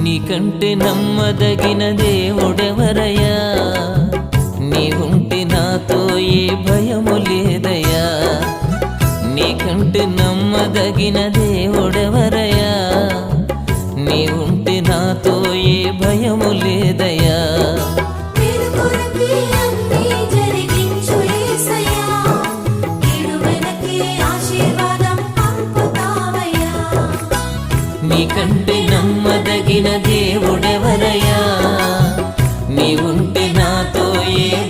నీకంటే నమ్మదగిన దేవుడెవరయ్యా? నీవుంటే నాతో ఏ భయము లేదయ్యా. నీకంటే నమ్మదగిన దేవుడెవరయ్యా? నీవుంటే నాతో ఏ భయము లేదయ్యా. నీకంటే నమ్మదగిన దేవుడెవరయ్యా? నీవుంటే నాతో ఏ